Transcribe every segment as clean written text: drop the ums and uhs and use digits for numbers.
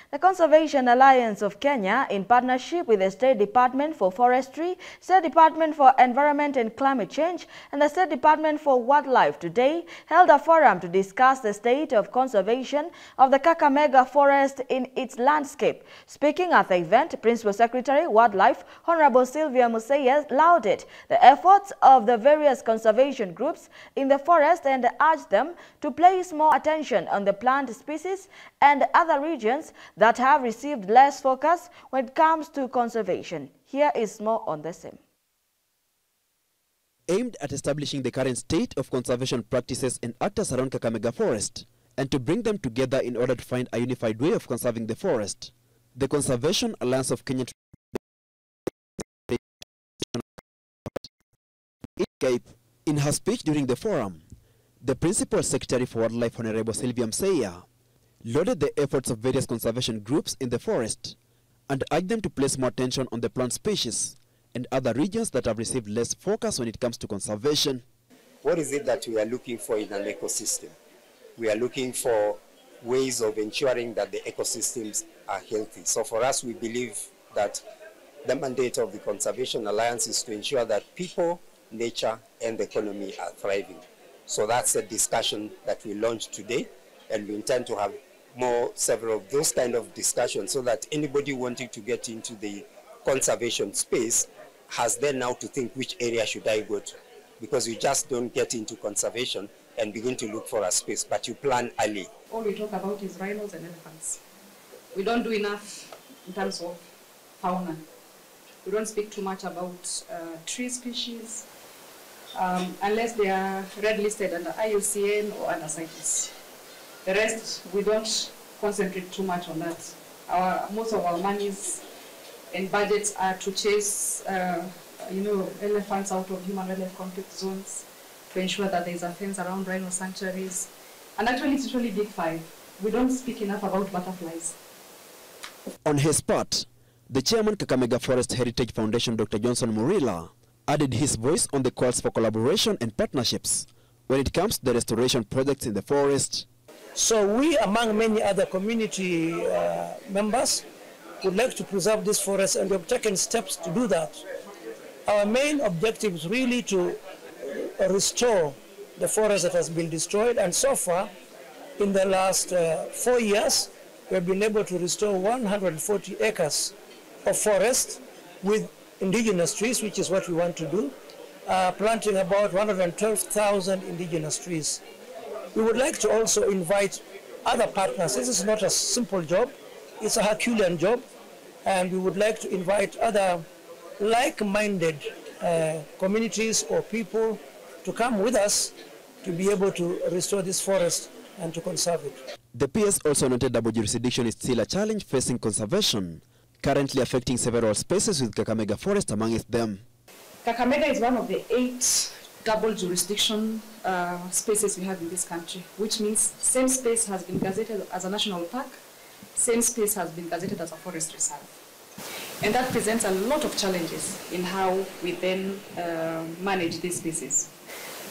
The Conservation Alliance of Kenya, in partnership with the State Department for Forestry, State Department for Environment and Climate Change, and the State Department for Wildlife, today held a forum to discuss the state of conservation of the Kakamega forest in its landscape. Speaking at the event, Principal Secretary, Wildlife, Honorable Sylvia Museye, lauded the efforts of the various conservation groups in the forest and urged them to place more attention on the plant species and other regions that have received less focus when it comes to conservation. Here is more on the same. Aimed at establishing the current state of conservation practices and actors around Kakamega Forest, and to bring them together in order to find a unified way of conserving the forest, the Conservation Alliance of Kenya in her speech during the forum, the Principal Secretary for Wildlife, Honorable Sylvia Museye, lauded the efforts of various conservation groups in the forest and urged them to place more attention on the plant species and other regions that have received less focus when it comes to conservation. What is it that we are looking for in an ecosystem? We are looking for ways of ensuring that the ecosystems are healthy. So for us, we believe that the mandate of the Conservation Alliance is to ensure that people, nature, and the economy are thriving. So that's a discussion that we launched today, and we intend to have several of those kind of discussions so that anybody wanting to get into the conservation space has then now to think which area should I go to. Because you just don't get into conservation and begin to look for a space, but you plan early. All we talk about is rhinos and elephants. We don't do enough in terms of fauna. We don't speak too much about tree species unless they are red listed under IUCN or under CITES. The rest, we don't concentrate too much on that. Most of our monies and budgets are to chase elephants out of human-wildlife conflict zones, to ensure that there is a fence around rhino sanctuaries. And actually, it's usually big five. We don't speak enough about butterflies. On his part, the chairman Kakamega Forest Heritage Foundation, Dr. Johnson Murila, added his voice on the calls for collaboration and partnerships when it comes to the restoration projects in the forest. So we, among many other community members, would like to preserve this forest, and we have taken steps to do that. Our main objective is really to restore the forest that has been destroyed, and so far, in the last 4 years, we have been able to restore 140 acres of forest with indigenous trees, which is what we want to do, planting about 112,000 indigenous trees. We would like to also invite other partners. This is not a simple job, it's a Herculean job, and we would like to invite other like-minded communities or people to come with us to be able to restore this forest and to conserve it. The PS also noted double jurisdiction is still a challenge facing conservation, currently affecting several species with Kakamega Forest amongst them. Kakamega is one of the 8 double jurisdiction spaces we have in this country, which means same space has been gazetted as a national park, same space has been gazetted as a forest reserve. And that presents a lot of challenges in how we then manage these species.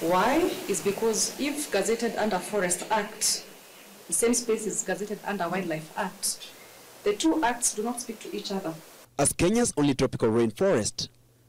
Why? Is because if gazetted under Forest Act, the same space is gazetted under Wildlife Act, the two acts do not speak to each other. As Kenya's only tropical rainforest,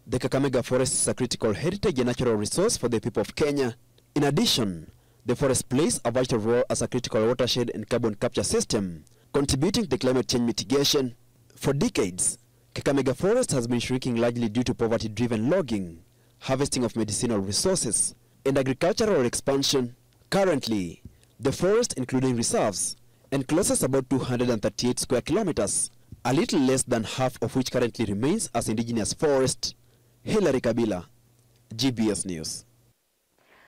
the Kakamega Forest is a critical heritage and natural resource for the people of Kenya. In addition, the forest plays a vital role as a critical watershed and carbon capture system, contributing to climate change mitigation. For decades, Kakamega Forest has been shrinking largely due to poverty-driven logging, harvesting of medicinal resources, and agricultural expansion. Currently, the forest, including reserves, encloses about 238 square kilometers, a little less than half of which currently remains as indigenous forest. Hilary Kabila, GBS News.